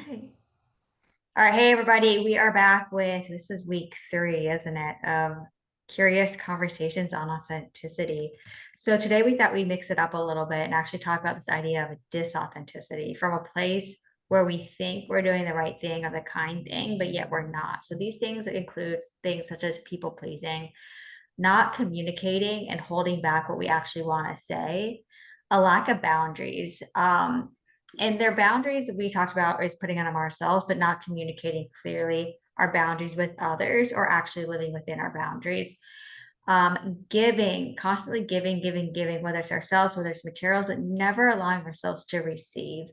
right. All right. Hey, everybody. We are back with this is week three, isn't it? Of curious conversations on authenticity. So today we thought we'd mix it up a little bit and actually talk about this idea of disauthenticity from a place where we think we're doing the right thing or the kind thing, but yet we're not. So these things include things such as people pleasing, not communicating and holding back what we actually want to say, a lack of boundaries. And their boundaries we talked about is putting on them ourselves, but not communicating clearly our boundaries with others or actually living within our boundaries. Giving, constantly giving, whether it's ourselves, whether it's materials, but never allowing ourselves to receive.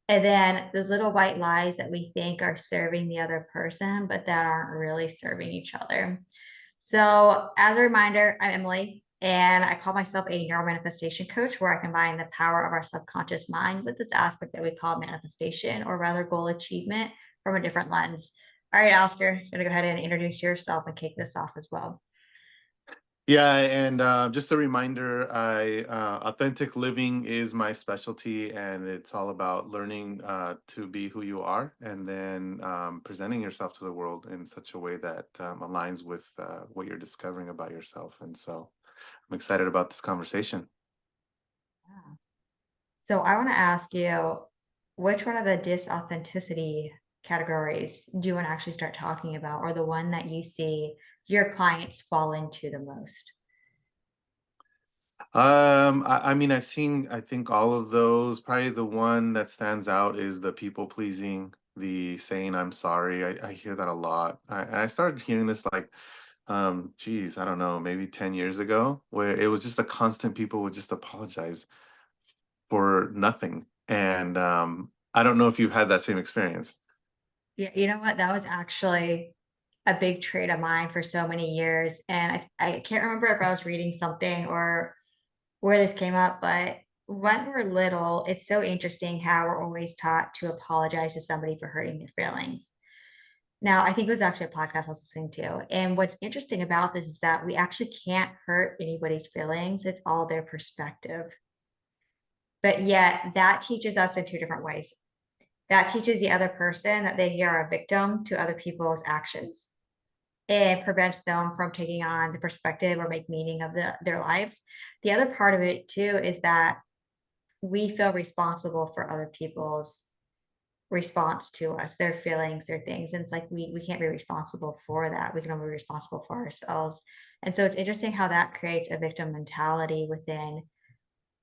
And then those little white lies that we think are serving the other person, but that aren't really serving each other. So, as a reminder, I'm Emily, and I call myself a neuromanifestation coach where I combine the power of our subconscious mind with this aspect that we call manifestation, or rather goal achievement, from a different lens. All right, Oscar, you're going to go ahead and introduce yourself and kick this off as well. Yeah, and just a reminder, authentic living is my specialty, and it's all about learning to be who you are, and then presenting yourself to the world in such a way that aligns with what you're discovering about yourself. And so, I'm excited about this conversation. Yeah. So, I want to ask you, which one of the disauthenticity categories do you want to actually start talking about, or the one that you see your clients fall into the most? I mean, I've seen, I think all of those. Probably the one that stands out is the people pleasing, the saying I'm sorry. I hear that a lot. And I started hearing this like, geez, I don't know, maybe 10 years ago, where it was just a constant people would just apologize for nothing. And I don't know if you've had that same experience. Yeah, you know what? That was actually a big trait of mine for so many years. And I can't remember if I was reading something or where this came up, but when we're little, it's so interesting how we're always taught to apologize to somebody for hurting their feelings. Now, I think it was actually a podcast I was listening to. And what's interesting about this is that we actually can't hurt anybody's feelings, it's all their perspective. But yet, that teaches us in two different ways. That teaches the other person that they are a victim to other people's actions. It prevents them from taking on the perspective or make meaning of their lives. The other part of it too is that we feel responsible for other people's response to us, their feelings, their things. And it's like we can't be responsible for that. We can only be responsible for ourselves. And so it's interesting how that creates a victim mentality within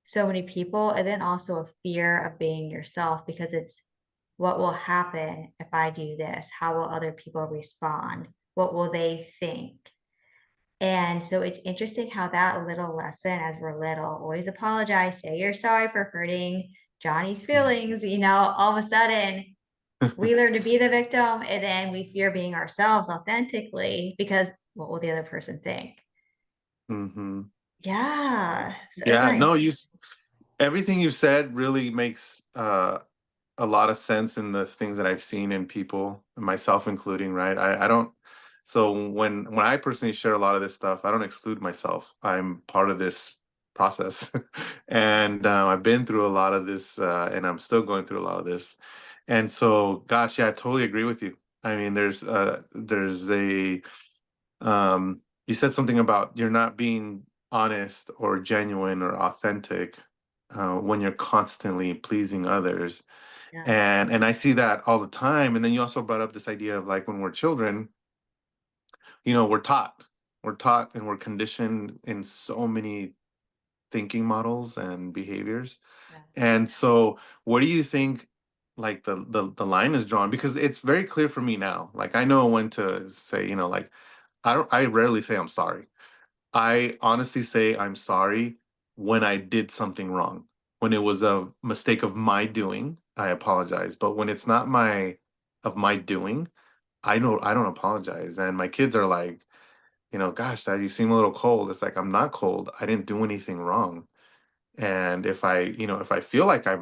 so many people, and then also a fear of being yourself because it's what will happen if I do this? How will other people respond? What will they think? And so it's interesting how that little lesson as we're little, always apologize, say you're sorry for hurting Johnny's feelings, all of a sudden we learn to be the victim and then we fear being ourselves authentically because what will the other person think? Hmm. Yeah. So it's Yeah, nice. no, everything you said really makes a lot of sense in the things that I've seen in people, myself including, right? I don't. So when I personally share a lot of this stuff, I don't exclude myself. I'm part of this process, and I've been through a lot of this, and I'm still going through a lot of this. And so, gosh, yeah, I totally agree with you. I mean, there's a you said something about you're not being honest or genuine or authentic when you're constantly pleasing others, Yeah. and I see that all the time. And then you also brought up this idea of like when we're children, we're taught and we're conditioned in so many thinking models and behaviors. Yeah. And so where do you think like the line is drawn? Because it's very clear for me now. Like I know when to say, like I rarely say I'm sorry. I honestly say I'm sorry when I did something wrong. When it was a mistake of my doing, I apologize. But when it's not my doing, I know I don't apologize. And my kids are like, gosh, Dad, you seem a little cold. It's like I'm not cold. I didn't do anything wrong. And if I feel like I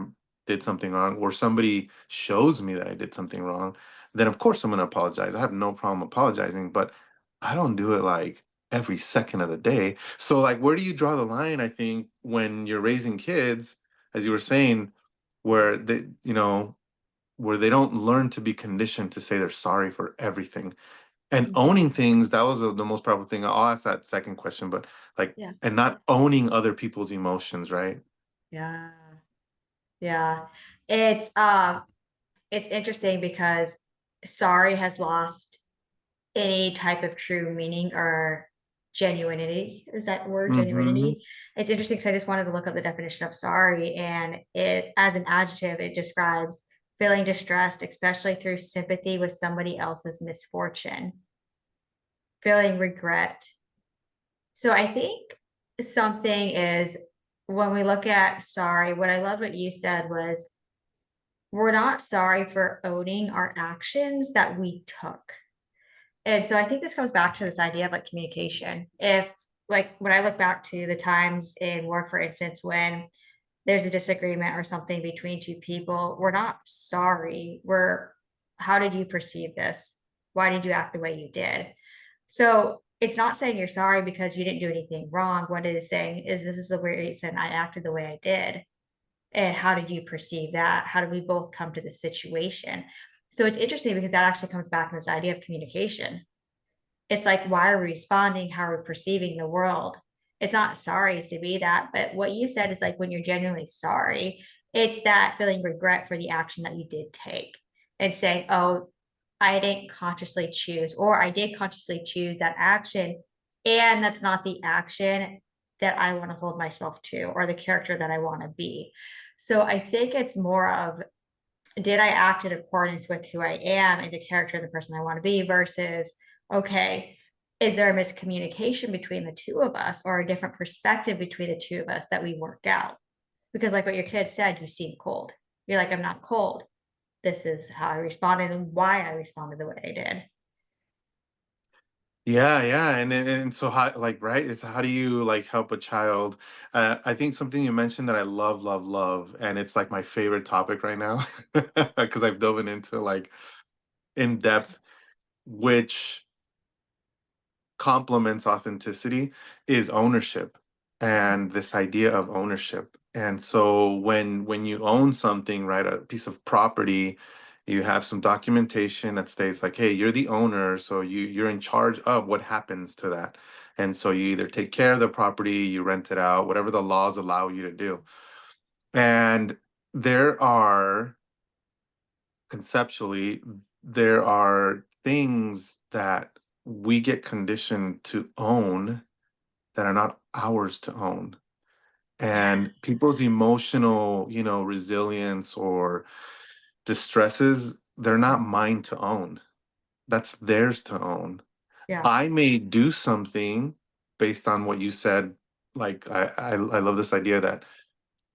did something wrong or somebody shows me that I did something wrong, then of course I'm going to apologize. I have no problem apologizing, but I don't do it like every second of the day. So like where do you draw the line, I think, when you're raising kids, as you were saying, where they, where they don't learn to be conditioned to say they're sorry for everything. And Mhm. owning things, that was the most powerful thing. I'll ask that second question, but like, Yeah. and not owning other people's emotions, right? Yeah. Yeah. It's interesting because sorry has lost any type of true meaning or genuinity. Is that word, Mm-hmm. genuinity? It's interesting because I just wanted to look up the definition of sorry, and it, as an adjective, it describes feeling distressed, especially through sympathy with somebody else's misfortune, feeling regret. So I think something is when we look at sorry, what I love what you said was we're not sorry for owning our actions that we took. And so I think this goes back to this idea of like communication. If like when I look back to the times in work, for instance, when there's a disagreement or something between two people, we're not sorry. We're how did you perceive this? Why did you act the way you did? So it's not saying you're sorry because you didn't do anything wrong. What it is saying is this is the reason I acted the way I did. And how did you perceive that? How did we both come to this situation? So it's interesting because that actually comes back in this idea of communication. It's like, why are we responding? How are we perceiving the world? It's not sorry is to be that, but what you said is like when you're genuinely sorry, it's that feeling regret for the action that you did take and saying, oh, I didn't consciously choose, or I did consciously choose that action. And that's not the action that I want to hold myself to or the character that I want to be. So I think it's more of did I act in accordance with who I am and the character of the person I want to be versus, okay, is there a miscommunication between the two of us or a different perspective between the two of us that we worked out? Because, like what your kid said, you seem cold. You're like, I'm not cold. This is how I responded and why I responded the way I did. Yeah, yeah, and so how like right? It's how do you like help a child? I think something you mentioned that I love, love, love, and it's like my favorite topic right now because I've dove into like in depth, which complements authenticity is ownership and this idea of ownership. And so when you own something, right, a piece of property, you have some documentation that states like, hey, you're the owner, so you're in charge of what happens to that. And so you either take care of the property, you rent it out, whatever the laws allow you to do. And there are conceptually, there are things that we get conditioned to own that are not ours to own. And people's Yes. emotional, resilience or distresses, they're not mine to own. That's theirs to own. Yeah. I may do something based on what you said. Like I love this idea that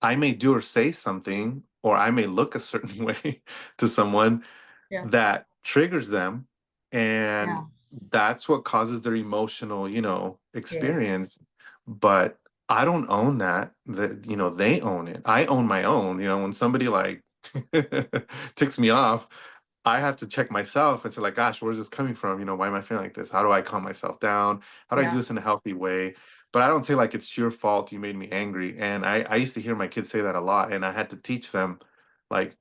I may do or say something, or I may look a certain way to someone Yeah. that triggers them, and Yes. that's what causes their emotional, Yeah. experience. But I don't own that. That they own it. I own my own. When somebody like ticks me off, I have to check myself and say like, gosh, where's this coming from? Why am I feeling like this? How do I calm myself down? How do I do Yeah. this in a healthy way? But I don't say like it's your fault you made me angry. And I used to hear my kids say that a lot, and I had to teach them like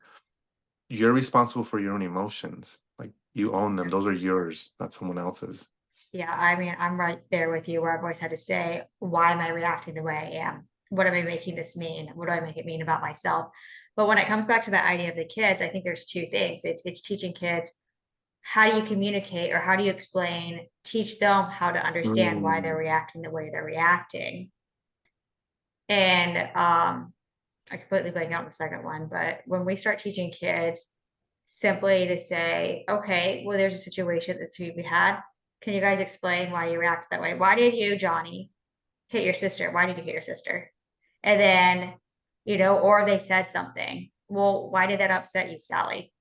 you're responsible for your own emotions. Like you own them. Those are yours, not someone else's. Yeah, I mean, I'm right there with you where I've always had to say, why am I reacting the way I am? What am I making this mean? What do I make it mean about myself? But when it comes back to the idea of the kids, I think there's two things. It's teaching kids how do you communicate or how do you explain, teach them how to understand why they're Mm. reacting the way they're reacting. And I completely blanked out on the second one, but when we start teaching kids simply to say, okay, well, there's a situation that we had. Can you guys explain why you reacted that way? Why did you, Johnny, hit your sister? Why did you hit your sister? And then, or they said something. Well, why did that upset you, Sally?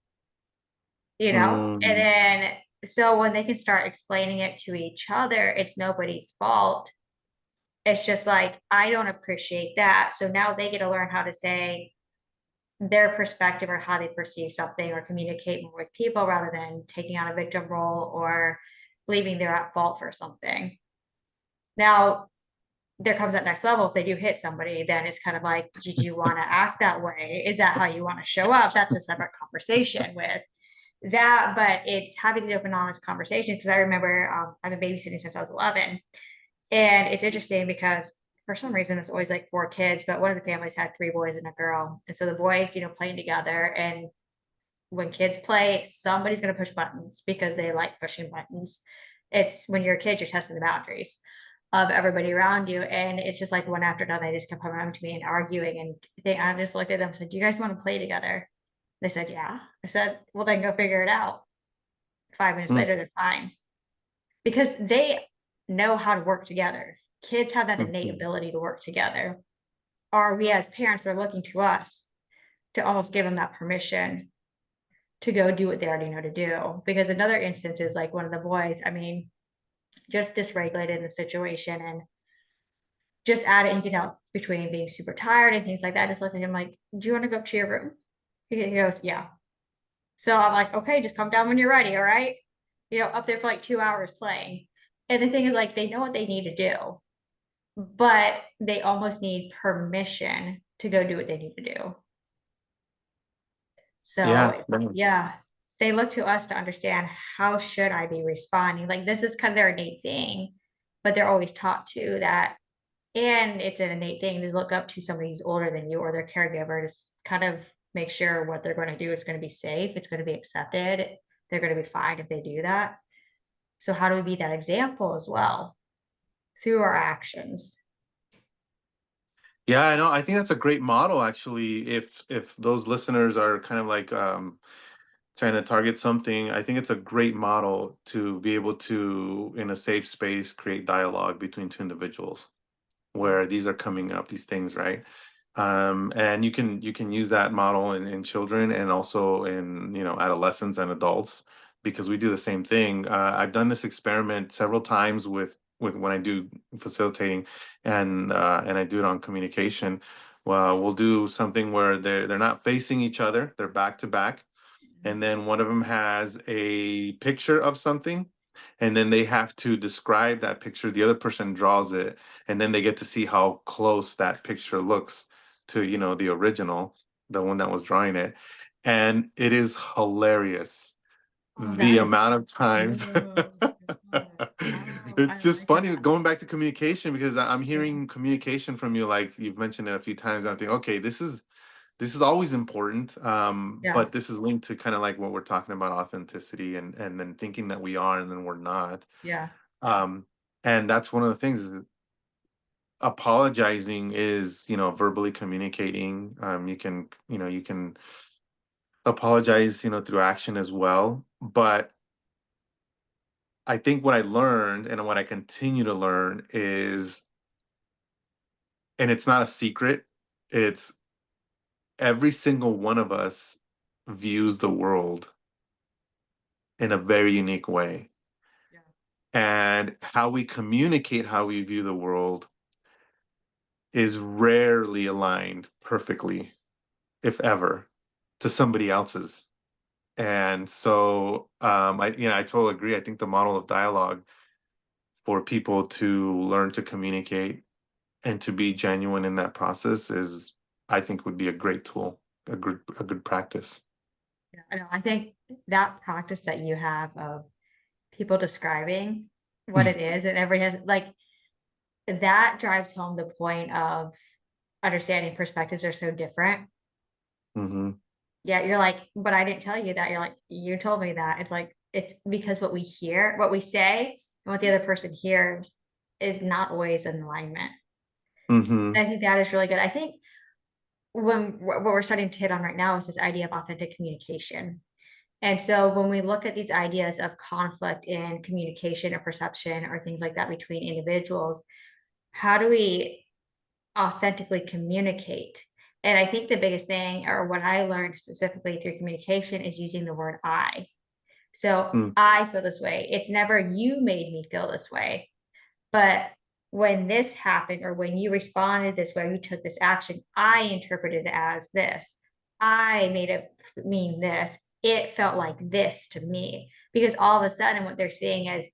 And Mm. then, so when they can start explaining it to each other, it's nobody's fault. It's just like, I don't appreciate that. So now they get to learn how to say, their perspective or how they perceive something or communicate more with people rather than taking on a victim role or believing they're at fault for something. Now, there comes that next level. If they do hit somebody, then it's kind of like, did you want to act that way? Is that how you want to show up? That's a separate conversation with that. But it's having these open, honest conversations. Because I remember I've been babysitting since I was 11. And it's interesting because for some reason it's always like 4 kids, but one of the families had 3 boys and a girl. And so the boys, playing together. And when kids play, somebody's going to push buttons because they like pushing buttons. It's when you're a kid, you're testing the boundaries of everybody around you. And it's just like one after another, they just kept coming up to me and arguing. And I just looked at them and said, do you guys want to play together? They said, yeah. I said, well, then go figure it out. 5 minutes Mm, later, they're fine because they know how to work together. Kids have that innate mhm. ability to work together. Or we as parents are looking to us to almost give them that permission to go do what they already know to do. Because another instance is like one of the boys, I mean, just dysregulated in the situation and just at it, you can tell between being super tired and things like that. I just looked at him like, do you want to go up to your room? He goes, yeah. So I'm like, okay, just come down when you're ready. All right. Up there for like 2 hours playing. And the thing is, like, they know what they need to do, but they almost need permission to go do what they need to do. Yeah, So yeah, they look to us to understand how should I be responding. Like this is kind of their innate thing, but they're always taught to that. And it's an innate thing to look up to somebody who's older than you or their caregiver to kind of make sure what they're going to do is going to be safe. It's going to be accepted. They're going to be fine if they do that. So how do we be that example as well through our actions? yeah, I know. I think that's a great model, actually. If those listeners are kind of like trying to target something, I think it's a great model to be able to, in a safe space, create dialogue between two individuals Yeah. where these are coming up, these things, right? And you can use that model in children and also in adolescents and adults because we do the same thing. I've done this experiment several times with when I do facilitating and I do it on communication. Well, we'll do something where they're not facing each other, they're back to back, and then one of them has a picture of something, and then they have to describe that picture. The other person draws it, and then they get to see how close that picture looks to the original, the one that was drawing it. And it is hilarious Oh, the that amount of is times. so good. Oh, I It's just like funny that. going back to communication because I'm Yeah. hearing communication from you, like you've mentioned it a few times. And I think, okay, this is always important, Yeah. but this is linked to kind of like what we're talking about, authenticity, and then thinking that we are and then we're not. Yeah. um and that's one of the things is apologizing is verbally communicating. You can apologize through action as well, but I think what I learned and what I continue to learn is, and it's not a secret, it's every single one of us views the world in a very unique way. Yeah. And how we communicate how we view the world is rarely aligned perfectly, if ever, to somebody else's. And so I totally agree. I think the model of dialogue for people to learn to communicate and to be genuine in that process is, I think, would be a great tool, a good practice. Yeah. I know. I think that practice that you have of people describing what it is and everybody has like that drives home the point of understanding perspectives are so different. Hmm. Yeah, you're like, but I didn't tell you that. You're like, you told me that. It's like it's because what we hear, what we say, and what the other person hears is not always in alignment. Hmm. And I think that is really good. I think what we're starting to hit on right now is this idea of authentic communication. And so when we look at these ideas of conflict in communication or perception or things like that between individuals, how do we authentically communicate? And I think the biggest thing, or what I learned specifically through communication, is using the word I. So I feel this way. It's never you made me feel this way. But when this happened, or when you responded this way, you took this action, I interpreted it as this. I made it mean this. It felt like this to me. Because all of a sudden, what they're seeing is,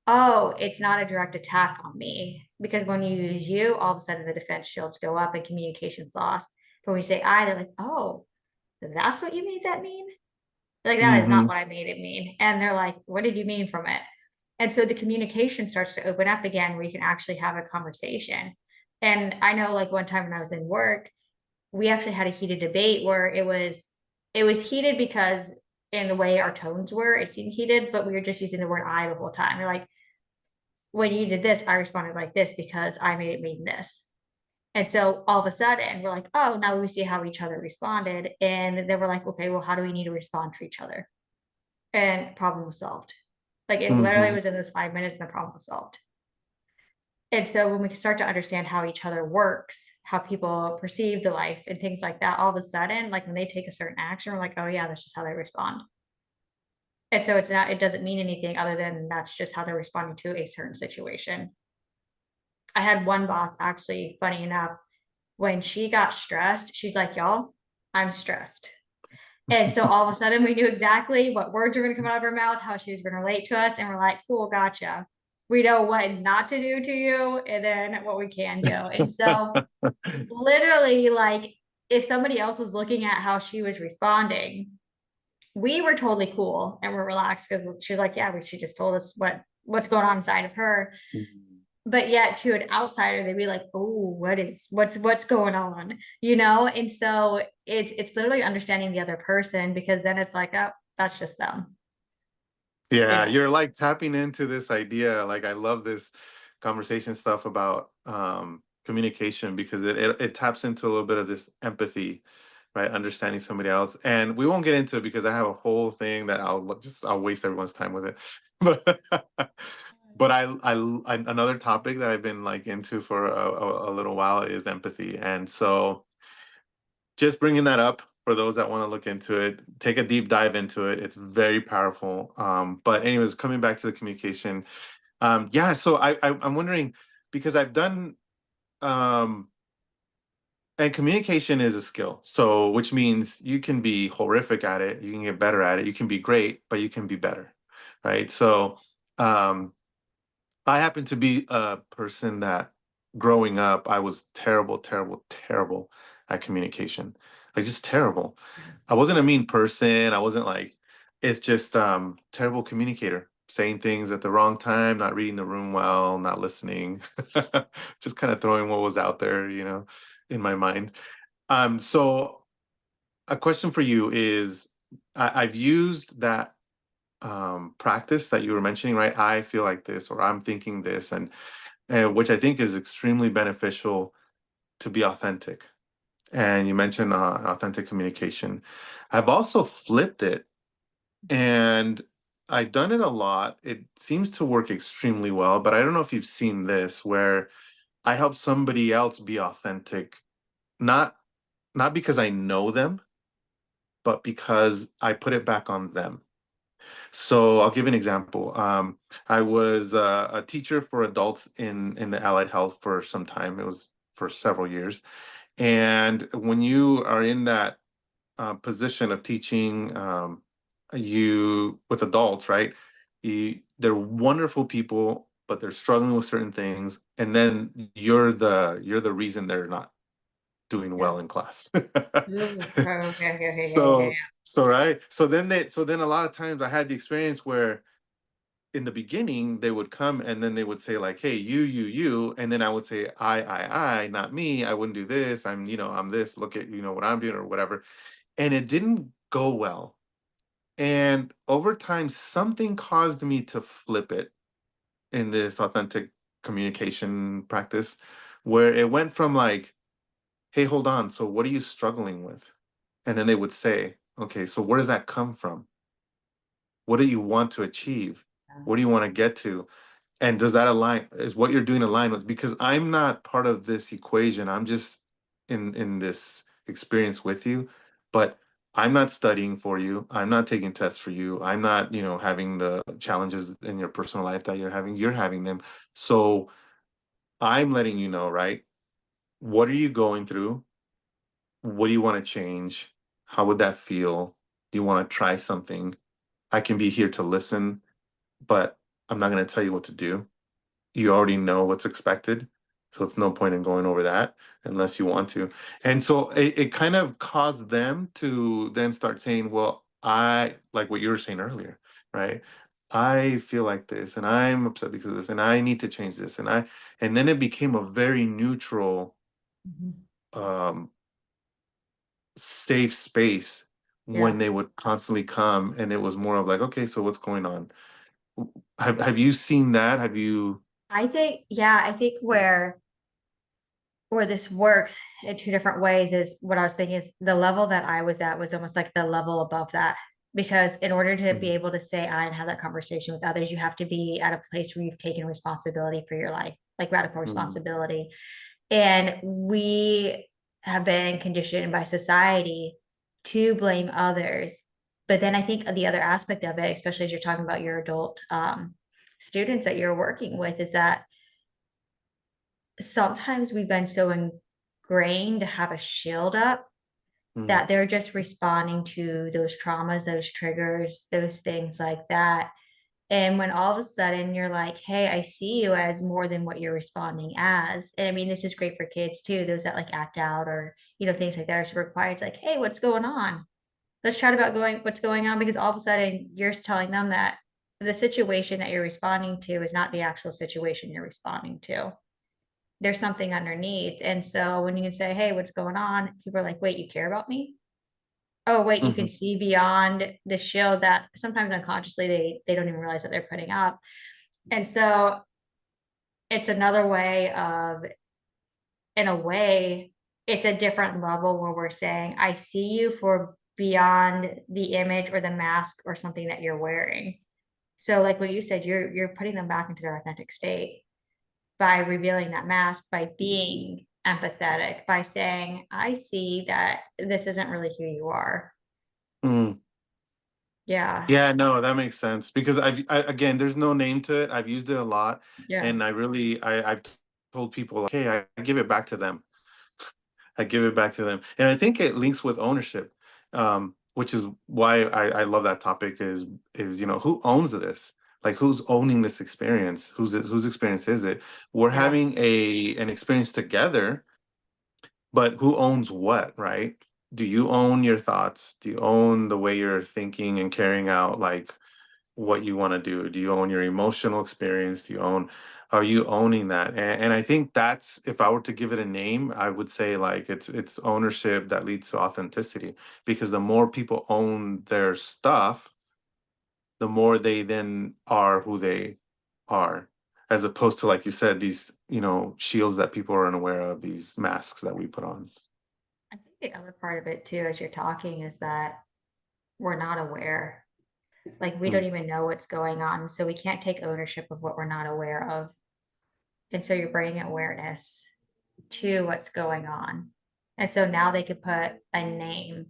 oh, it's not a direct attack on me. Because when you use you, all of a sudden the defense shields go up and communication's lost. But when you say I, they're like, oh, that's what you made that mean? Like, that is not Mm-hmm. what I made it mean. And they're like, what did you mean from it? And so the communication starts to open up again where you can actually have a conversation. And I know like one time when I was in work, we actually had a heated debate where it was heated because in the way our tones were, it seemed heated, but we were just using the word I the whole time. We're like, when you did this, I responded like this because I made it mean this. And so all of a sudden we're like, oh, now we see how each other responded. And then we're like, okay, well, how do we need to respond to each other? And problem was solved. Like it literally Mm-hmm. was in this 5 minutes and the problem was solved. And so when we start to understand how each other works, how people perceive the life and things like that, all of a sudden, like when they take a certain action, we're like, oh yeah, that's just how they respond. And so it doesn't mean anything other than that's just how they're responding to a certain situation. I had one boss actually, funny enough, when she got stressed, she's like, y'all, I'm stressed. And so all of a sudden we knew exactly what words were going to come out of her mouth, how she was going to relate to us. And we're like, cool, gotcha. We know what not to do to you and then what we can do. And so literally, like, if somebody else was looking at how she was responding, we were totally cool and we're relaxed because she's like, yeah, she just told us what's going on inside of her. But yet to an outsider, they'd be like, oh, what's going on? And so it's literally understanding the other person because then it's like, oh, that's just them, you Yeah, know. you're like tapping into this idea. Like I love this conversation stuff about communication because it taps into a little bit of this empathy, right? Understanding somebody else. And we won't get into it because I have a whole thing that I'll waste everyone's time with it. But but another topic that I've been like into for a little while is empathy. And so just bringing that up for those that want to look into it, take a deep dive into it. It's very powerful. But anyways, coming back to the communication, yeah. So I'm wondering because I've done um, and communication is a skill. So which means you can be horrific at it, you can get better at it, you can be great, but you can be better, right? So um, I happen to be a person that growing up, I was terrible, terrible, terrible at communication. Like just terrible. I wasn't a mean person. I wasn't like it's just terrible communicator, saying things at the wrong time, not reading the room well, not listening. Just kind of throwing what was out there, in my mind. So a question for you is I've used that practice that you were mentioning, right? I feel like this, or I'm thinking this, and which I think is extremely beneficial to be authentic. And you mentioned authentic communication. I've also flipped it, and I've done it a lot. It seems to work extremely well, but I don't know if you've seen this where I help somebody else be authentic, not not because I know them, but because I put it back on them. So I'll give an example. I was a teacher for adults in the allied health for some time. It was for several years. And when you are in that position of teaching, you with adults, right? They're wonderful people, but they're struggling with certain things, and then you're the reason they're not doing Yeah. well in class. Ooh, okay, okay, okay, okay, okay. so so then a lot of times I had the experience where in the beginning they would come and then they would say like, hey, you, and then I would say I, not me, I wouldn't do this, I'm this, look at what I'm doing or whatever, and it didn't go well. And over time something caused me to flip it in this authentic communication practice where it went from like, hey, hold on, so what are you struggling with? And then they would say, okay, so where does that come from? What do you want to achieve? Yeah. What do you want to get to? And does that align? Is what you're doing align with? Because I'm not part of this equation. I'm just in this experience with you, but I'm not studying for you. I'm not taking tests for you. I'm not, having the challenges in your personal life that you're having. You're having them. So I'm letting you know, right? What are you going through? What do you want to change? How would that feel? Do you want to try something? I can be here to listen, but I'm not going to tell you what to do. You already know what's expected. So it's no point in going over that unless you want to. And so it kind of caused them to then start saying, well, I like what you were saying earlier, right? I feel like this and I'm upset because of this and I need to change this. And then it became a very neutral, Mhm. um, safe space when Yeah. they would constantly come and it was more of like, okay, so what's going on? Have you seen that? Have you I think, yeah, I think where this works in two different ways is what I was thinking is the level that I was at was almost like the level above that. Because in order to be Mhm, able to say I and have that conversation with others, you have to be at a place where you've taken responsibility for your life, like radical mhm, responsibility. And we have been conditioned by society to blame others. But then I think the other aspect of it, especially as you're talking about your adult students that you're working with, is that sometimes we've been so ingrained to have a shield up mhm, that they're just responding to those traumas, those triggers, those things like that. And when all of a sudden you're like, hey, I see you as more than what you're responding as. And I mean, this is great for kids too, those that like act out or, things like that are super quiet. It's like, hey, what's going on? Let's chat about what's going on because all of a sudden you're telling them that the situation that you're responding to is not the actual situation you're responding to. There's something underneath. And so when you can say, hey, what's going on? People are like, wait, you care about me? Oh, wait, you can mhm, see beyond the shield that sometimes unconsciously they don't even realize that they're putting up. And so it's another way of, in a way, it's a different level where we're saying, I see you for beyond the image or the mask or something that you're wearing. So like what you said, you're putting them back into their authentic state by revealing that mask, by being empathetic, by saying, I see that this isn't really who you are. mhm. Yeah. Yeah, no, that makes sense because again, there's no name to it. I've used it a lot, Yeah. and I've told people, like, hey, I give it back to them. I give it back to them, and I think it links with ownership, which is why I love that topic. Is who owns this? Like who's owning this experience? Whose experience is it? We're Yeah. having an experience together, but who owns what, right? Do you own your thoughts? Do you own the way you're thinking and carrying out like what you want to do? Do you own your emotional experience? Are you owning that? And I think that's, if I were to give it a name, I would say like it's ownership that leads to authenticity. Because the more people own their stuff, the more they then are who they are. As opposed to, like you said, these, shields that people are unaware of, these masks that we put on. I think the other part of it too, as you're talking, is that we're not aware. Like we don't Mm, even know what's going on. So we can't take ownership of what we're not aware of. And so you're bringing awareness to what's going on. And so now they could put a name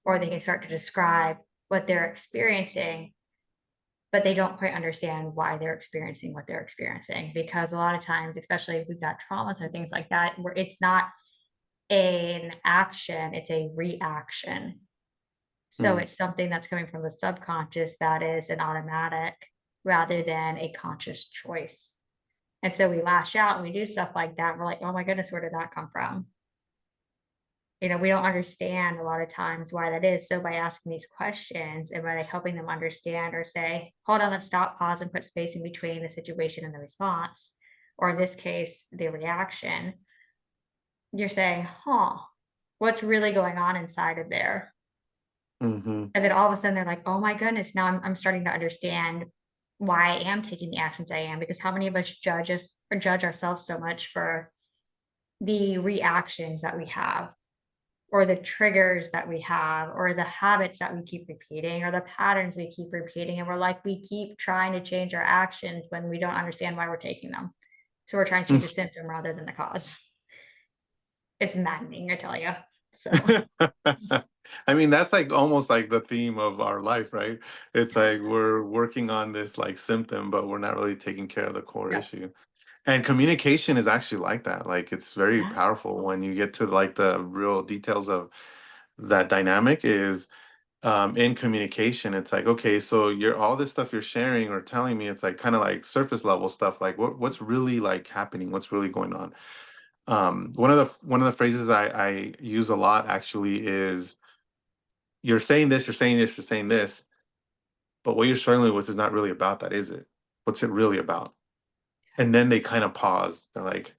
or they can start to describe what they're experiencing, but they don't quite understand why they're experiencing what they're experiencing. Because a lot of times, especially if we've got traumas or things like that, where it's not an action, it's a reaction. So mm, it's something that's coming from the subconscious that is an automatic rather than a conscious choice. And so we lash out and we do stuff like that. We're like, oh my goodness, where did that come from? We don't understand a lot of times why that is. So by asking these questions and by helping them understand or say, hold on, let's stop, pause, and put space in between the situation and the response, or in this case, the reaction, you're saying, huh, what's really going on inside of there? mhm, And then all of a sudden they're like, oh my goodness, now I'm starting to understand why I am taking the actions I am. Because how many of us judge us or judge ourselves so much for the reactions that we have, or the triggers that we have, or the habits that we keep repeating, or the patterns we keep repeating. And we're like, we keep trying to change our actions when we don't understand why we're taking them. So we're trying to change the symptom rather than the cause. It's maddening, I tell you. So, I mean, that's like almost like the theme of our life, right? It's like we're working on this like symptom, but we're not really taking care of the core yep. issue. And communication is actually like that. Like it's very Yeah. powerful when you get to like the real details of that dynamic is in communication. It's like, okay, so you're all this stuff you're sharing or telling me, it's like kind of like surface level stuff. Like what's really like happening? What's really going on? One of the phrases I use a lot actually is, you're saying this, you're saying this, you're saying this, but what you're struggling with is not really about that, is it? What's it really about? And then they kind of pause. They're like,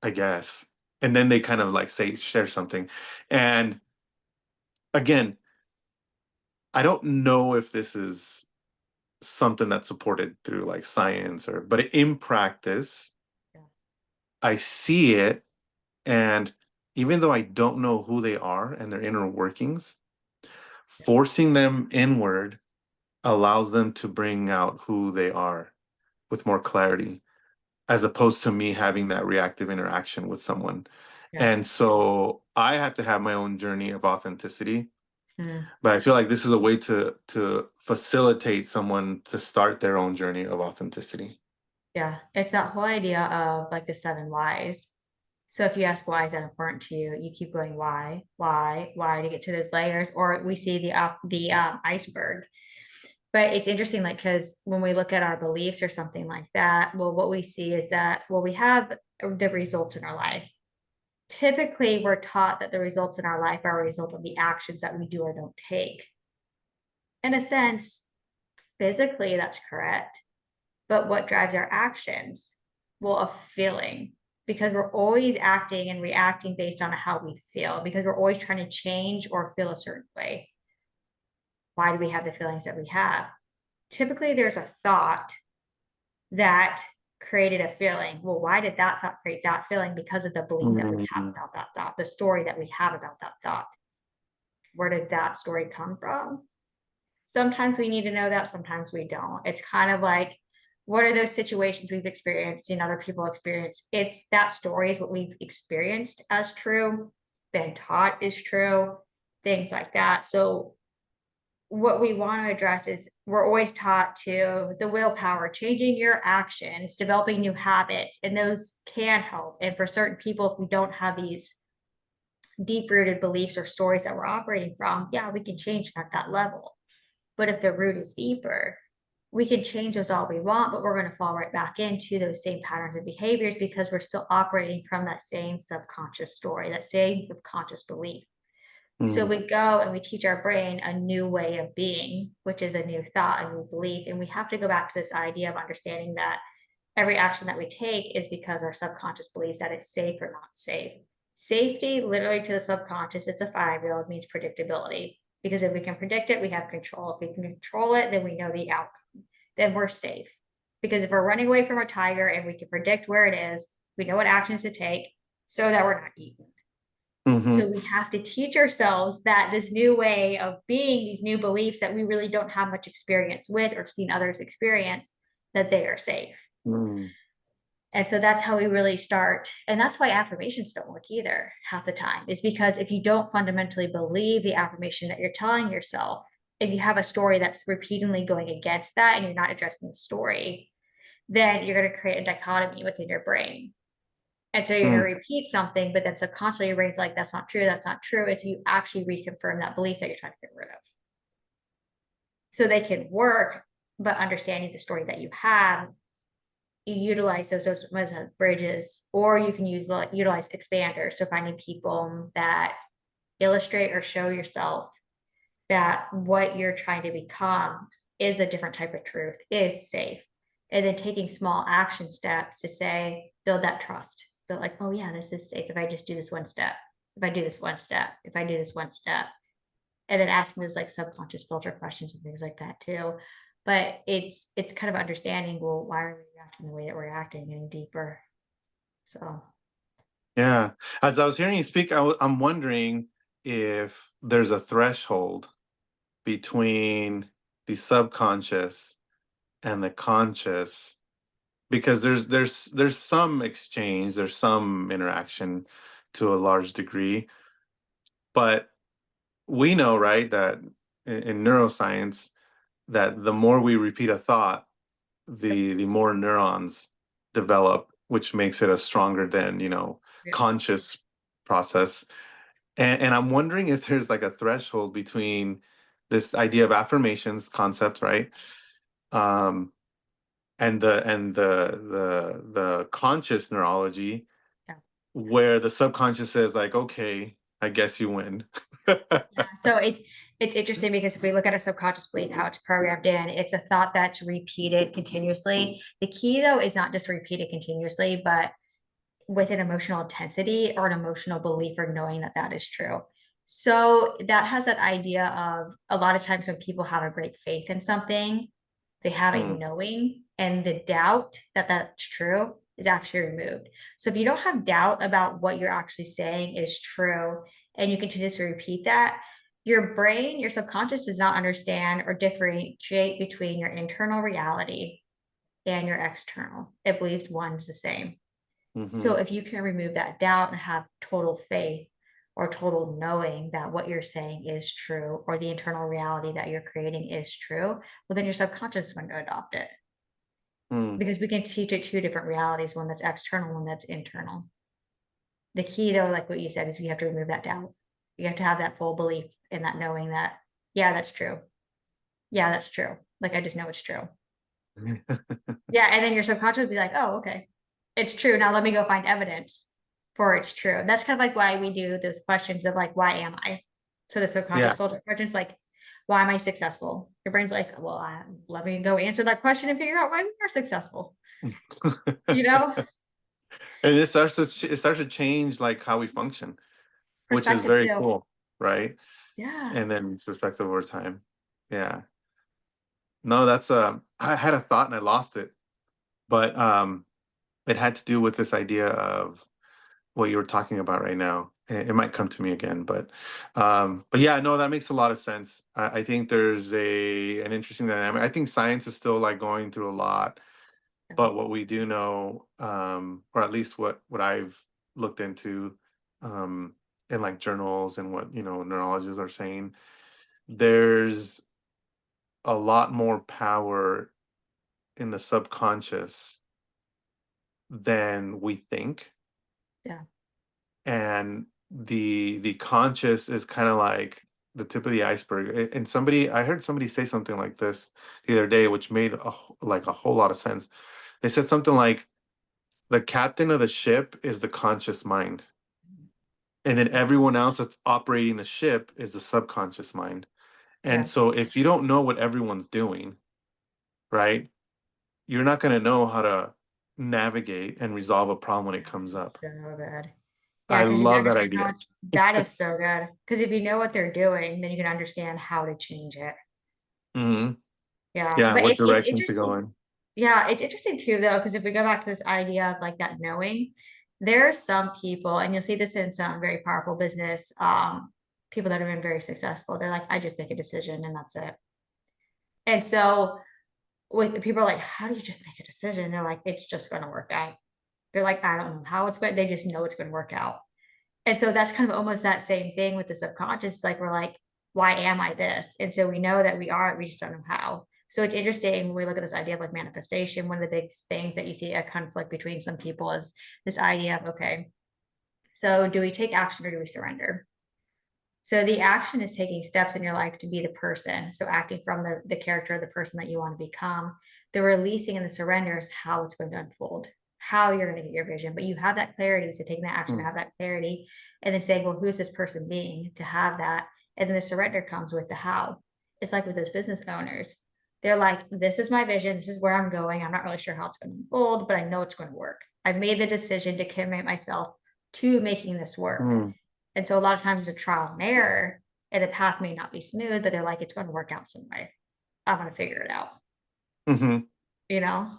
I guess. And then they kind of like say, share something. And again, I don't know if this is something that's supported through like science, or, but in practice, Yeah. I see it. And even though I don't know who they are and their inner workings, Yeah. forcing them inward allows them to bring out who they are with more clarity, as opposed to me having that reactive interaction with someone. Yeah. And so I have to have my own journey of authenticity. Mm. But I feel like this is a way to facilitate someone to start their own journey of authenticity. Yeah. It's that whole idea of like the seven whys. So if you ask why is that important to you, you keep going why to get to those layers, or we see the iceberg. But it's interesting, like, because when we look at our beliefs or something like that, well, what we see is that, well, we have the results in our life. Typically, we're taught that the results in our life are a result of the actions that we do or don't take. In a sense, physically, that's correct. But what drives our actions? Well, a feeling, because we're always acting and reacting based on how we feel, because we're always trying to change or feel a certain way. Why do we have the feelings that we have? Typically, there's a thought that created a feeling. Well, why did that thought create that feeling? Because of the belief that we have Mm, about that thought, the story that we have about that thought. Where did that story come from? Sometimes we need to know that, sometimes we don't. It's kind of like, what are those situations we've experienced and other people experience? It's that story is what we've experienced as true, been taught is true, things like that. So what we want to address is, we're always taught to the willpower, changing your actions, developing new habits, and those can help. And for certain people, if we don't have these deep rooted beliefs or stories that we're operating from, yeah, we can change at that level. But if the root is deeper, we can change those all we want, but we're going to fall right back into those same patterns and behaviors because we're still operating from that same subconscious story, that same subconscious belief. So mm, we go and we teach our brain a new way of being, which is a new thought, a new belief. And we have to go back to this idea of understanding that every action that we take is because our subconscious believes that it's safe or not safe. Safety, literally to the subconscious, it's a 5-year-old, means predictability. Because if we can predict it, we have control. If we can control it, then we know the outcome. Then we're safe. Because if we're running away from a tiger and we can predict where it is, we know what actions to take so that we're not eaten. mm-hmm, So we have to teach ourselves that this new way of being, these new beliefs that we really don't have much experience with or seen others experience, that they are safe. mm, And so that's how we really start. And that's why affirmations don't work either half the time, is because if you don't fundamentally believe the affirmation that you're telling yourself, if you have a story that's repeatedly going against that and you're not addressing the story, then you're going to create a dichotomy within your brain. And so you're mm, going to repeat something, but then subconsciously your brain's like, that's not true, that's not true, until you actually reconfirm that belief that you're trying to get rid of. So they can work, but understanding the story that you have, you utilize those as bridges, or you can utilize expanders. So finding people that illustrate or show yourself that what you're trying to become is a different type of truth, is safe. And then taking small action steps to say, build that trust. Build like, oh yeah, this is safe if I just do this one step. If I do this one step, if I do this one step. And then asking those like subconscious filter questions and things like that too. But it's kind of understanding, well, why are we reacting the way that we're acting and deeper. So yeah. As I was hearing you speak, I'm wondering if there's a threshold between the subconscious and the conscious, because there's some exchange, there's some interaction to a large degree, but we know, right, that in neuroscience, that the more we repeat a thought, the more neurons develop, which makes it a stronger than, yeah. conscious process. And I'm wondering if there's like a threshold between this idea of affirmations concept, right? Um, and the conscious neurology, Yeah. where the subconscious says like, okay, I guess you win. Yeah. So it's interesting because if we look at a subconscious belief, how it's programmed in, it's a thought that's repeated continuously. The key though is not just repeated continuously, but with an emotional intensity or an emotional belief or knowing that that is true. So that has that idea of a lot of times when people have a great faith in something, they have a Hmm. knowing, and the doubt that that's true is actually removed. So if you don't have doubt about what you're actually saying is true, and you continue to repeat that, your brain, your subconscious does not understand or differentiate between your internal reality and your external. It believes one's the same. So Hmm. if you can remove that doubt and have total faith or total knowing that what you're saying is true or the internal reality that you're creating is true, well, then your subconscious is going to adopt it Hmm. because we can teach it two different realities, one that's external, one that's internal. The key, though, like what you said, is you have to remove that doubt. You have to have that full belief in that knowing that, yeah, that's true. Yeah, that's true. Like I just know it's true. Yeah, and then your subconscious will be like, "Oh, okay. It's true. Now let me go find evidence for it's true." That's kind of like why we do those questions of like, "Why am I?" So the subconscious Yeah. filter questions like, "Why am I successful?" Your brain's like, "Well, let me go answer that question and figure out why we are successful." You know, And it starts to change like how we function, which is perspective very too. cool, right? Yeah. And then perspective over time. Yeah. No, that's I had a thought and I lost it. But it had to do with this idea of what you were talking about right now. It might come to me again, but yeah, no, that makes a lot of sense. I think there's a an interesting dynamic. I think science is still like going through a lot, Yeah. but what we do know, or at least what I've looked into, in like journals and what neurologists are saying, there's a lot more power in the subconscious than we think, Yeah. and the conscious is kind of like the tip of the iceberg. And somebody, I heard somebody say something like this the other day, which made like a whole lot of sense. They said something like the captain of the ship is the conscious mind, and then Yeah. everyone else that's operating the ship is the subconscious mind. And Yeah. so if you don't know what everyone's doing, right, you're not going to know how to navigate and resolve a problem when it comes up. So good. Yeah, I because if you love that understand how idea. it's that is so good. Because if you know what they're doing, then you can understand how to change it. Hmm. Yeah, Yeah, but what it's direction to go interesting. in. Yeah, it's interesting too, though, because if we go back to this idea of like that knowing, there are some people, and you'll see this in some very powerful business, people that have been very successful. They're like, I just make a decision and that's it. And so with the people are like, how do you just make a decision? They're like, it's just going to work out. They're like, I don't know how it's going. They just know it's going to work out. And so that's kind of almost that same thing with the subconscious. Like we're like, why am I this? And so we know that we are, we just don't know how. So it's interesting when we look at this idea of like manifestation. One of the big things that you see a conflict between some people is this idea of, okay, so do we take action or do we surrender? So the action is taking steps in your life to be the person. So acting from the character of the person that you want to become. The releasing and the surrender is how it's going to unfold, how you're going to get your vision. But you have that clarity. So taking that action to Mm, have that clarity and then saying, well, who's this person being to have that? And then the surrender comes with the how. It's like with those business owners. They're like, this is my vision. This is where I'm going. I'm not really sure how it's going to unfold, but I know it's going to work. I've made the decision to commit myself to making this work. mm, And so a lot of times it's a trial and error, and the path may not be smooth, but they're like, it's going to work out some way. I'm going to figure it out, mhm. you know?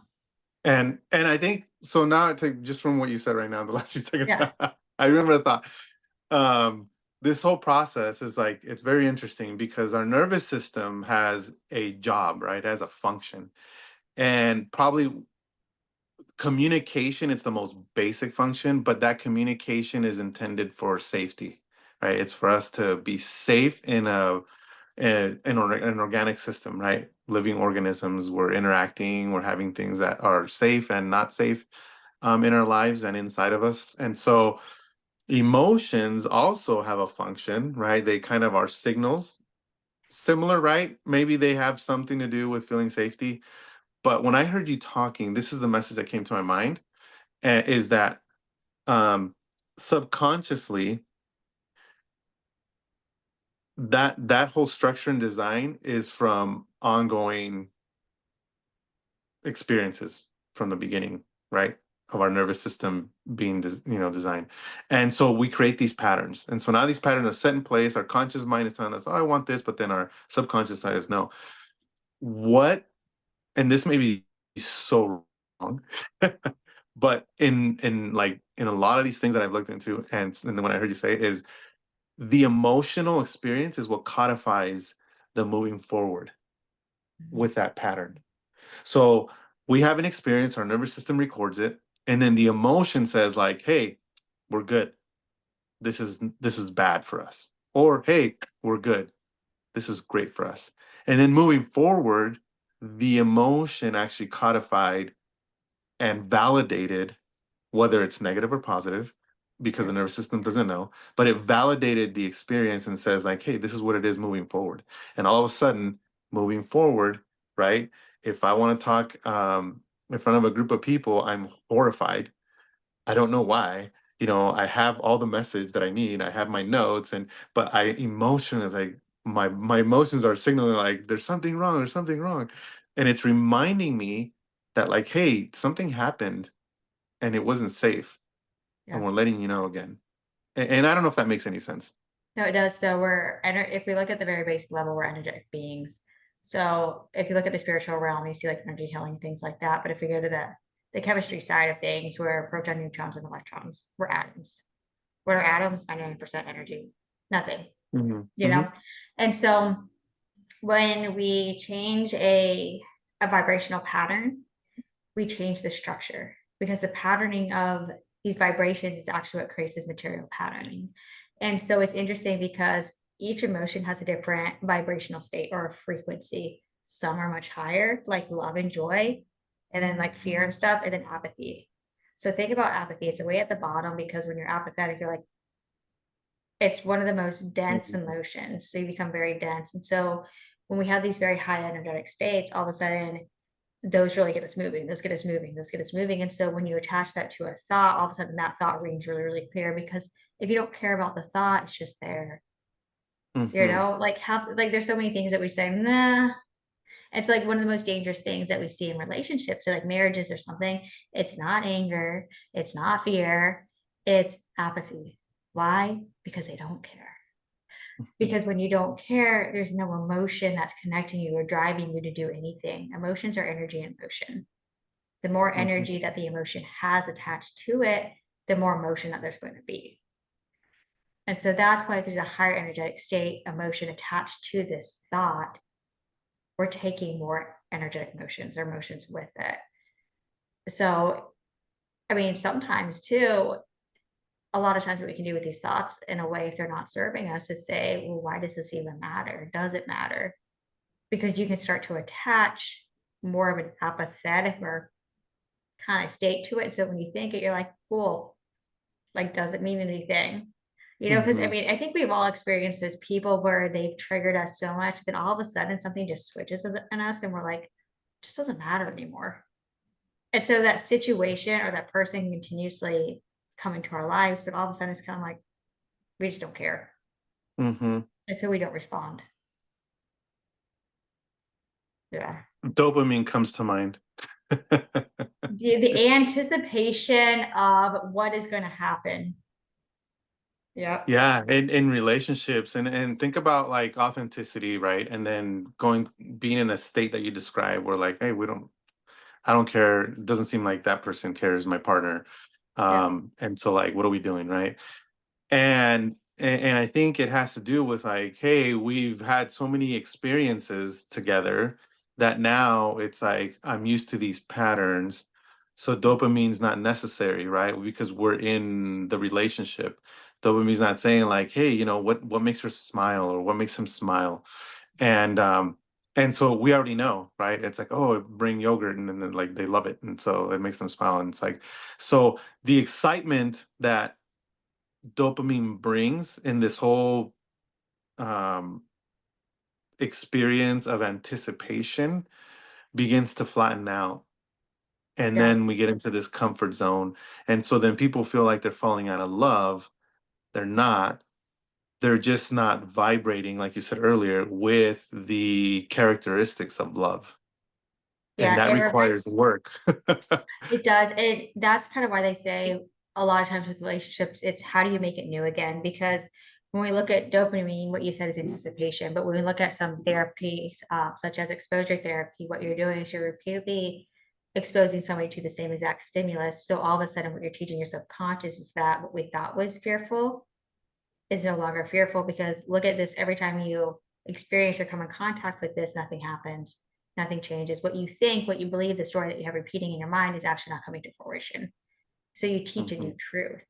And I think so now to just from what you said right now, the last few seconds, Yeah. I remember the thought. This whole process is like it's very interesting because our nervous system has a job, right? It has a function. And probably communication is the most basic function, but that communication is intended for safety, right? It's for us to be safe in an organic system, right? Living organisms, we're interacting, we're having things that are safe and not safe, in our lives and inside of us. And so Emotions also have a function, right? They kind of are signals, similar, right? Maybe they have something to do with feeling safety. But when I heard you talking, this is the message that came to my mind, is that um, subconsciously, that whole structure and design is from ongoing experiences from the beginning, right? Of our nervous system being, designed. And so we create these patterns. And so now these patterns are set in place. Our conscious mind is telling us, oh, I want this, but then our subconscious side is no. What, and this may be so wrong, but in a lot of these things that I've looked into, and then when I heard you say it, is the emotional experience is what codifies the moving forward Mhm. with that pattern. So we have an experience, our nervous system records it, and then the emotion says like, "Hey, we're good. This is bad for us." Or, "Hey, we're good. This is great for us." And then moving forward, the emotion actually codified and validated whether it's negative or positive, because the True. nervous system doesn't know, but it validated the experience and says like, hey, this is what it is moving forward. And all of a sudden, moving forward, right? If I want to talk in front of a group of people, I'm horrified. I don't know why. I have all the message that I need. I have my notes, but I emotion is like my emotions are signaling like there's something wrong. There's something wrong, and it's reminding me that like, hey, something happened and it wasn't safe, and Yeah. we're letting you know again. And I don't know if that makes any sense. No, it does. So if we look at the very basic level, we're energetic beings. So if you look at the spiritual realm, you see like energy healing, things like that. But if we go to the chemistry side of things, we're proton, neutrons, and electrons. We're atoms. What are atoms? 99% energy. Nothing, Hmm. you Hmm. know? And so when we change a vibrational pattern, we change the structure because the patterning of these vibrations is actually what creates this material patterning. And so it's interesting because each emotion has a different vibrational state or a frequency. Some are much higher, like love and joy, and then like fear and stuff, and then apathy. So think about apathy. It's way at the bottom because when you're apathetic, you're like, it's one of the most dense Hmm. emotions. So you become very dense. And so when we have these very high energetic states, all of a sudden those really get us moving, those get us moving, those get us moving. And so when you attach that to a thought, all of a sudden that thought rings really, really clear because if you don't care about the thought, it's just there. Hmm. Like how like there's so many things that we say, nah. It's like one of the most dangerous things that we see in relationships, so like marriages or something. It's not anger, it's not fear, it's apathy. Why? Because they don't care. Because when you don't care, there's no emotion that's connecting you or driving you to do anything. Emotions are energy in motion. The more Hmm. energy that the emotion has attached to it, the more emotion that there's going to be. And so that's why if there's a higher energetic state, emotion attached to this thought, we're taking more energetic emotions or emotions with it. So, I mean, sometimes too, a lot of times what we can do with these thoughts in a way, if they're not serving us, is say, well, why does this even matter? Does it matter? Because you can start to attach more of an apathetic or kind of state to it. So when you think it, you're like, cool, like, does it mean anything? Because I Hmm. mean, I think we've all experienced those people where they've triggered us so much, then all of a sudden something just switches in us and we're like, just doesn't matter anymore. And so that situation or that person continuously come into our lives, but all of a sudden it's kind of like, we just don't care. Hmm. And so we don't respond. Yeah. Dopamine comes to mind. The anticipation of what is going to happen. Yep. Yeah, in relationships, and think about like authenticity, right? And then being in a state that you describe where like, hey, I don't care. It doesn't seem like that person cares, my partner. Yeah. And so like, what are we doing, right? And I think it has to do with like, hey, we've had so many experiences together that now it's like I'm used to these patterns. So dopamine's not necessary, right? Because we're in the relationship. Dopamine's not saying like, hey, what makes her smile or what makes him smile. And so we already know, right? It's like, oh, bring yogurt, and then like they love it. And so it makes them smile. And it's like, so the excitement that dopamine brings in this whole um, experience of anticipation begins to flatten out. And Yeah. then we get into this comfort zone. And so then people feel like they're falling out of love. They're not. They're just not vibrating, like you said earlier, with the characteristics of love. And Yeah, that it requires reverts. work. It does. That's kind of why they say a lot of times with relationships, it's how do you make it new again? Because when we look at dopamine, what you said is anticipation, but when we look at some therapies, such as exposure therapy, what you're doing is you're repeatedly exposing somebody to the same exact stimulus. So all of a sudden, what you're teaching your subconscious is that what we thought was fearful is no longer fearful, because look at this, every time you experience or come in contact with this, nothing happens, nothing changes. What you think, what you believe, the story that you have repeating in your mind is actually not coming to fruition. So you teach a new Mhm. truth.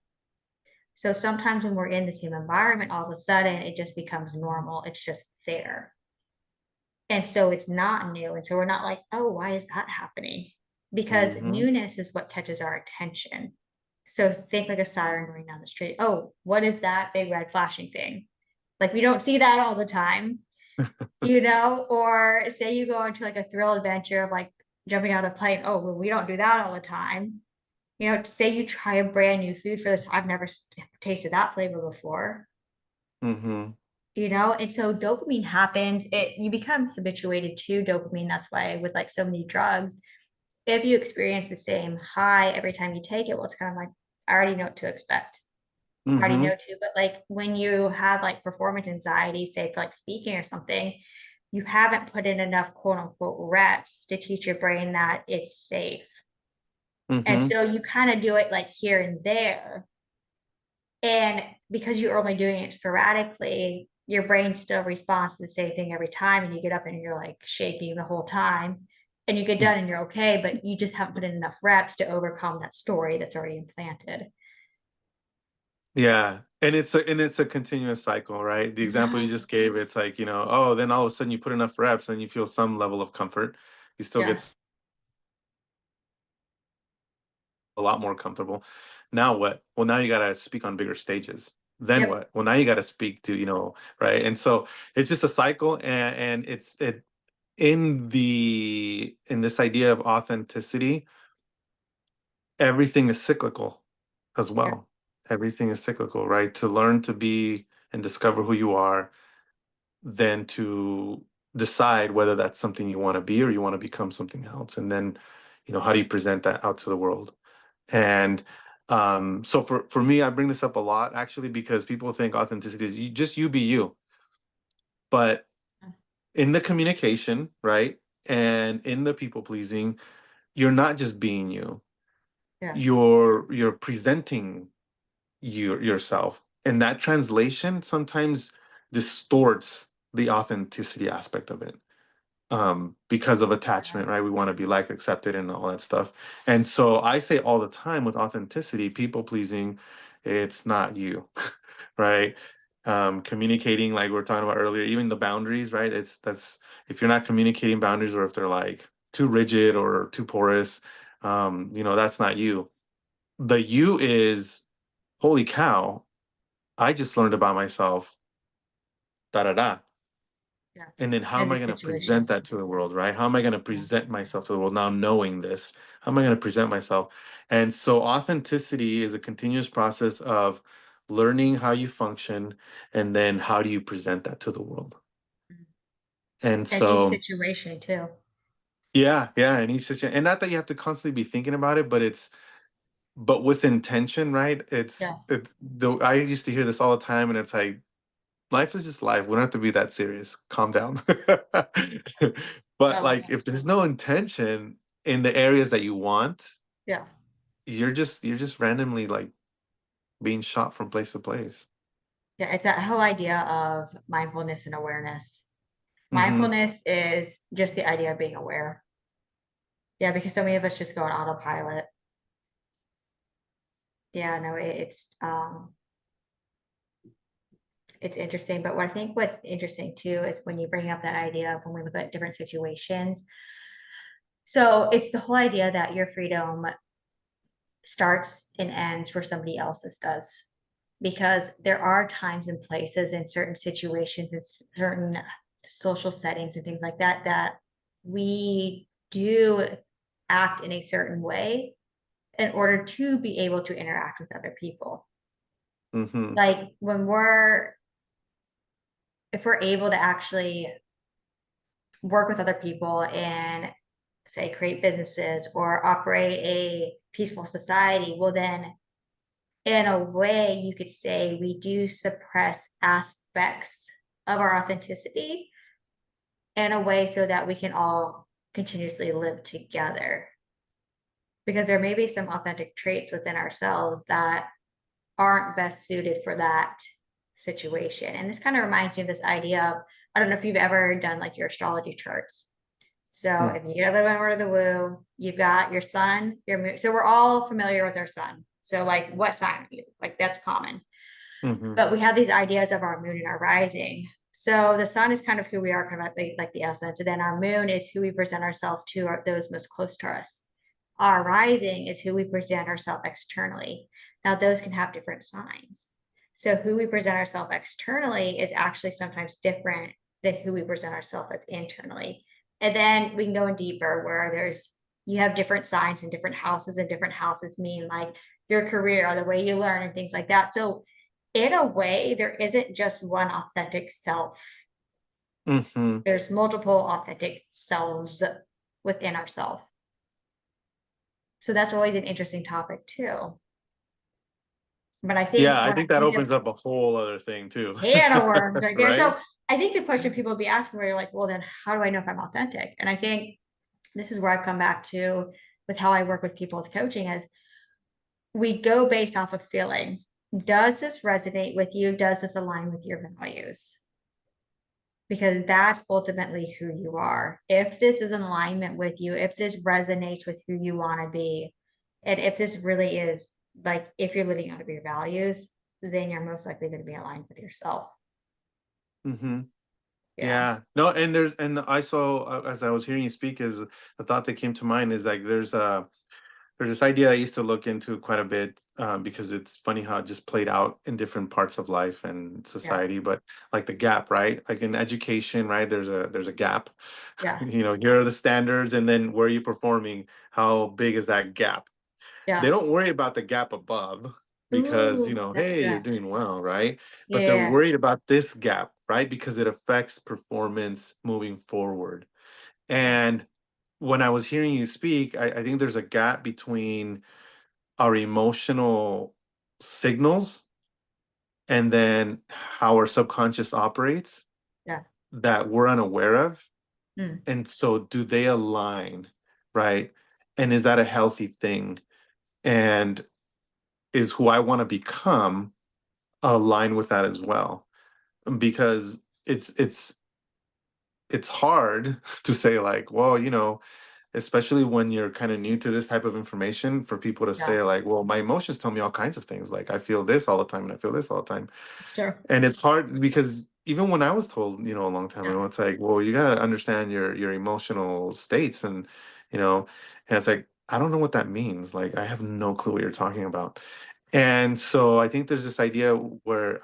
So sometimes when we're in the same environment, all of a sudden it just becomes normal. It's just there. And so it's not new. And so we're not like, oh, why is that happening? Because Mhm. newness is what catches our attention. So think like a siren going down the street. Oh, what is that big red flashing thing? Like we don't see that all the time, or say you go into like a thrill adventure of like jumping out of a plane. Oh, well, we don't do that all the time. Say you try a brand new food for this. I've never tasted that flavor before, Mhm. and so dopamine happens. You become habituated to dopamine. That's why with like so many drugs, if you experience the same high every time you take it, well, it's kind of like, I already know what to expect. I already know Mhm. to, but like when you have like performance anxiety, say for like speaking or something, you haven't put in enough quote unquote reps to teach your brain that it's safe. And Mhm. so you kind of do it like here and there. And because you're only doing it sporadically, your brain still responds to the same thing every time. And you get up and you're like shaking the whole time. And you get done and you're okay, but you just haven't put in enough reps to overcome that story that's already implanted. Yeah. And it's a continuous cycle, right? The example you Yeah. just gave, it's like, oh, then all of a sudden you put enough reps and you feel some level of comfort. You still Yeah. get a lot more comfortable. Now what? Well, now you got to speak on bigger stages. Then Yep. what? Well, now you got to speak to, right? And so it's just a cycle, and it in this idea of authenticity, everything is cyclical as Yeah. well. Everything is cyclical, right? To learn to be and discover who you are, then to decide whether that's something you want to be or you want to become something else. And then, how do you present that out to the world? And so for me, I bring this up a lot actually because people think authenticity is you be you. But in the communication, right? And in the people pleasing, you're not just being you. Yeah. You're presenting yourself. And that translation sometimes distorts the authenticity aspect of it. Because of attachment, right? We want to be like accepted and all that stuff. And so I say all the time with authenticity, people pleasing, it's not you, right? Communicating like we are talking about earlier, even the boundaries, right? That's if you're not communicating boundaries or if they're like too rigid or too porous, that's not you. The you is, holy cow, I just learned about myself, da da da. Yeah. And then how And am the I going to present situation. that to the world, right? How am I going to Yeah. present myself to the world now knowing this? How am I going to present myself? And so authenticity is a continuous process of learning how you function and then how do you present that to the world? And And each so situation too. yeah, yeah, and each situation, and not that you have to constantly be thinking about it, but with intention, right? Yeah. I used to hear this all the time and it's like life is just life. We don't have to be that serious. Calm down. But Oh, like if there's no intention in the areas that you want, yeah. you're just randomly like being shot from place to place. Yeah. It's that whole idea of mindfulness and awareness. Hmm. Mindfulness is just the idea of being aware. Yeah, because so many of us just go on autopilot. Yeah, no, it's interesting. But what I think what's interesting too is when you bring up that idea of when we look at different situations. So it's the whole idea that your freedom starts and ends where somebody else's does. because there are times and places in certain situations and certain social settings and things like that that we do act in a certain way in order to be able to interact with other people. Mm-hmm. Like when we're if we're able to actually work with other people and say create businesses or operate a peaceful society, well then in a way you could say we do suppress aspects of our authenticity in a way so that we can all continuously live together, because there may be some authentic traits within ourselves that aren't best suited for that situation. And this kind of reminds me of this idea of, I don't know if you've ever done like your astrology charts. So if you get a little bit more of the woo, you've got your sun, your moon. So we're all familiar with our sun. So like what sign are you? Like that's common. Mm-hmm. But we have these ideas of our moon and our rising. So the sun is kind of who we are, kind of like the essence. And then our moon is who we present ourselves to, or those most close to us. Our rising is who we present ourselves externally. Now, those can have different signs. So, who we present ourselves externally is actually sometimes different than who we present ourselves as internally. And then we can go in deeper where you have different signs in different houses, and different houses mean like your career or the way you learn and things like that. So, in a way, there isn't just one authentic self, Mm-hmm. there's multiple authentic selves within ourselves. So that's always an interesting topic too. But I think Yeah, I when think I that think of opens up a whole other thing too. can of worms right there. Right? So I think the question people would be asking where you're like, well, then how do I know if I'm authentic? And I think this is where I've come back to with how I work with people with coaching is we go based off of feeling. Does this resonate with you? Does this align with your values? Because that's ultimately who you are. If this is in alignment with you, if this resonates with who you want to be, and if this really is like if you're living out of your values, then you're most likely going to be aligned with yourself. Mm-hmm. Yeah. Yeah. No, and I saw as I was hearing you speak, is the thought that came to mind is like there's this idea I used to look into quite a bit, because it's funny how it just played out in different parts of life and Yeah. society. But like the gap, right? Like in education, right? There's a gap. Yeah. Here are the standards, and then where are you performing? How big is that gap? They Yeah. don't worry about the gap above because, Ooh, that's hey, you're good. doing well, right? But they're Yeah. worried about this gap, right? Because it affects performance moving forward. Yeah. And when I was hearing you speak, I think there's a gap between our emotional signals and then how our subconscious operates Yeah. that we're unaware of. Mm, And so, do they align, right? And is that a healthy thing? And is who I want to become align with that as well? Because it's hard to say like, well, especially when you're kind of new to this type of information, for people to yeah. say like, well, my emotions tell me all kinds of things. Like I feel this all the time and I feel this all the time. It's true. And it's hard because even when I was told, a long time Yeah. ago, it's like, well, you gotta understand your emotional states, and you know, and it's like, I don't know what that means. Like I have no clue what you're talking about. And so I think there's this idea where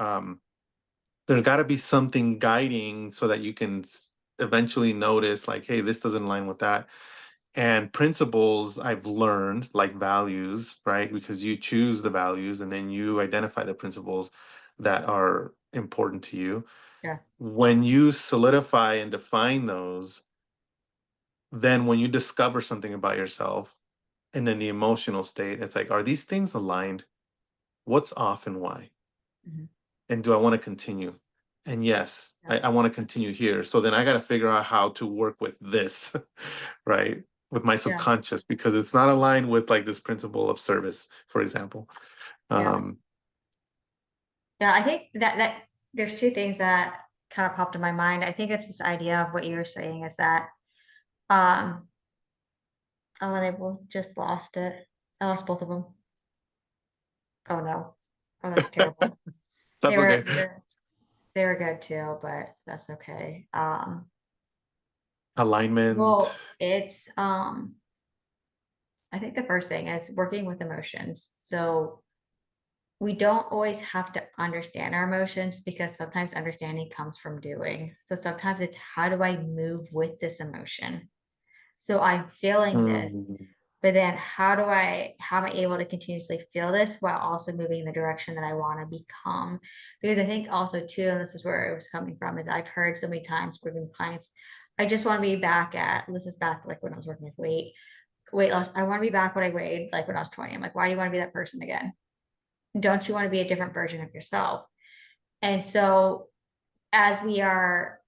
there's got to be something guiding so that you can eventually notice like, hey, this doesn't align with that. And principles I've learned, like values, right? Because you choose the values and then you identify the principles that are important to you. Yeah. When you solidify and define those, then when you discover something about yourself and then the emotional state, it's like, are these things aligned? What's off and why? Mhm. And do I want to continue? And yes, Yeah. I want to continue here. So then I got to figure out how to work with this, right? With my Yeah. subconscious, because it's not aligned with like this principle of service, for example. Yeah. Um, Yeah. I think that there's two things that kind of popped in my mind. I think it's this idea of what you were saying is that um oh, they both just lost it. I lost both of them. Oh no. Oh, that's terrible. They that's were okay. they were they were good too, but that's okay. Alignment. Well, it's I think the first thing is working with emotions. So we don't always have to understand our emotions because sometimes understanding comes from doing. So sometimes it's how do I move with this emotion? So I'm feeling this, Mm, but then how am I able to continuously feel this while also moving in the direction that I want to become? Because I think also too, and this is where it was coming from, is I've heard so many times working with clients, I just want to be back at this is back like when I was working with weight loss. I want to be back what I weighed like when I was 20. I'm like, why do you want to be that person again? Don't you want to be a different version of yourself? And so as we are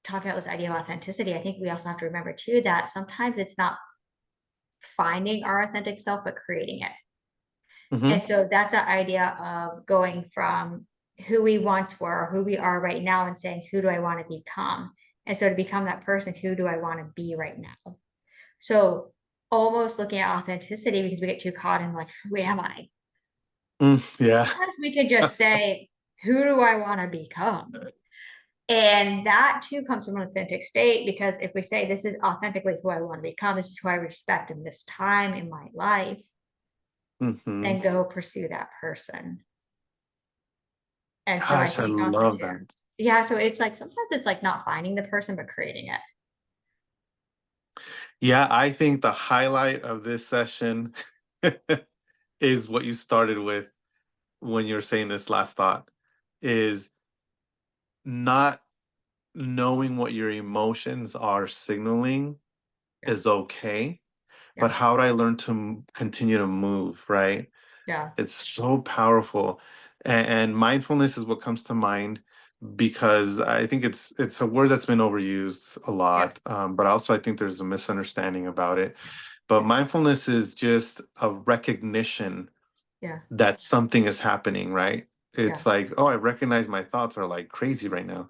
talking about this idea of authenticity, I think we also have to remember too that sometimes it's not finding our authentic self, but creating it. And mhm, so that's the idea of going from who we once were, who we are right now, and saying, who do I want to become? And so to become that person, who do I want to be right now? So almost looking at authenticity because we get too caught in like, who am I? yeah. Sometimes we could just say, who do I want to become? And that too comes from an authentic state because if we say this is authentically who I want to become, this is who I respect in this time in my life, Mhm. then go pursue that person. And so I Gosh, I think also love too, that. yeah, so it's like sometimes it's like not finding the person, but creating it. Yeah, I think the highlight of this session is what you started with when you're saying this last thought, is not knowing what your emotions are signaling Yeah, is okay, but yeah, how do I learn to continue to move, right? yeah, It's so powerful. And mindfulness is what comes to mind because I think it's a word that's been overused a yeah, lot, but also I think there's a misunderstanding about it. But mindfulness is just a recognition yeah, that something is happening, right? yeah, It's like, oh, I recognize my thoughts are like crazy right now.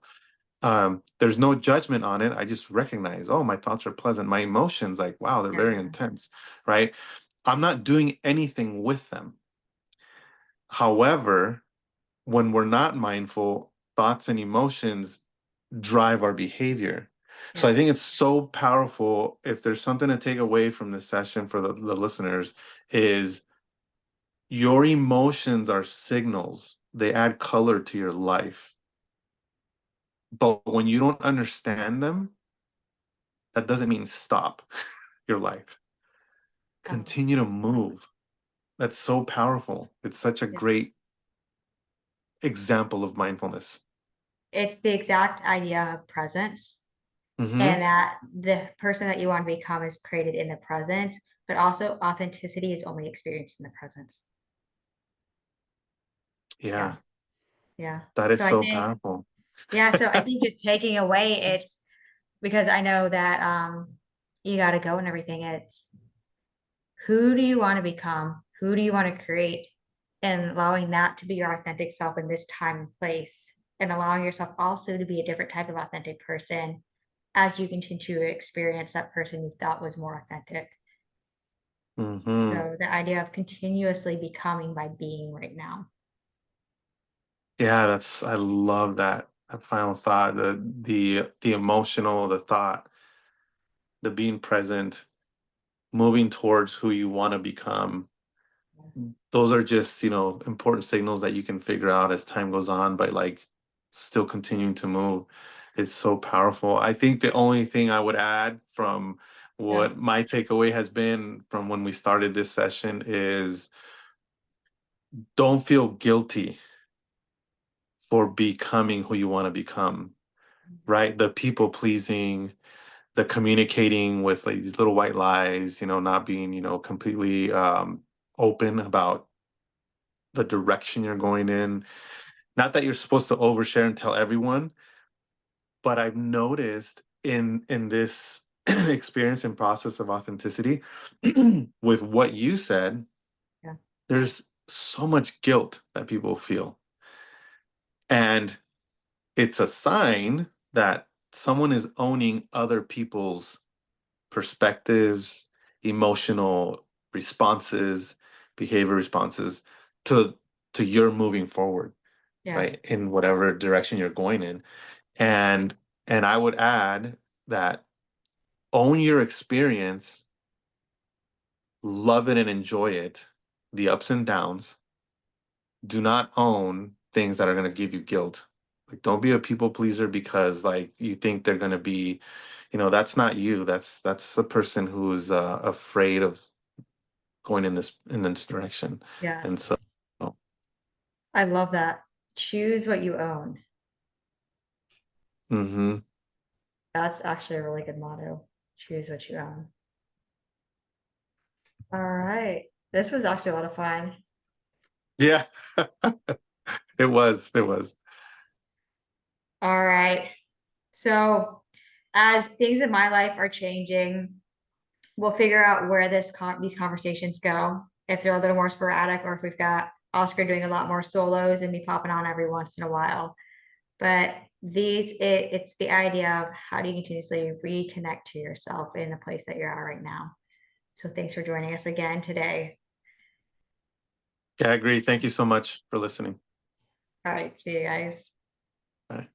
There's no judgment on it. I just recognize, oh, my thoughts are pleasant. My emotions, like, wow, they're yeah, very intense, right? I'm not doing anything with them. However, when we're not mindful, thoughts and emotions drive our behavior. So yeah, I think it's so powerful. If there's something to take away from this session for the listeners, is your emotions are signals. They add color to your life. But when you don't understand them, that doesn't mean stop your life. oh, Continue to move. That's so powerful. It's such a yeah. great example of mindfulness. It's the exact idea of presence and Hmm. that the person that you want to become is created in the present, but also authenticity is only experienced in the presence. Yeah, Yeah, yeah. that is So I so think, powerful. yeah, so I think just taking away it's because I know that you got to go and everything. It's who do you want to become? Who do you want to create? And allowing that to be your authentic self in this time and place, and allowing yourself also to be a different type of authentic person as you continue to experience that person you thought was more authentic. Hmm. So the idea of continuously becoming by being right now. Yeah, that's I love that. That final thought, the emotional, the thought, the being present, moving towards who you want to become. Those are just, important signals that you can figure out as time goes on, but like still continuing to move is so powerful. I think the only thing I would add from Yeah, what my takeaway has been from when we started this session is don't feel guilty for becoming who you want to become, right? The people pleasing, the communicating with like these little white lies, not being, completely open about the direction you're going in. Not that you're supposed to overshare and tell everyone, but I've noticed in this experience and process of authenticity with what you said, yeah, there's so much guilt that people feel. And it's a sign that someone is owning other people's perspectives, emotional responses, behavior responses to your moving forward, yeah, right? In whatever direction you're going in. And I would add that own your experience, love it and enjoy it, the ups and downs, do not own things that are going to give you guilt. Like, don't be a people pleaser because like you think they're going to be, that's not you. That's the person who's afraid of going in this direction. And Yes. so, I love that. Choose what you own. hmm That's actually a really good motto. Choose what you own. All right. This was actually a lot of fun. yeah, it was. All right. So, as things in my life are changing, we'll figure out where these conversations go. If they're a little more sporadic, or if we've got Oscar doing a lot more solos and me popping on every once in a while. But it's the idea of how do you continuously reconnect to yourself in the place that you're at right now. So thanks for joining us again today. Yeah, I agree. Thank you so much for listening. All right, see you guys. Bye.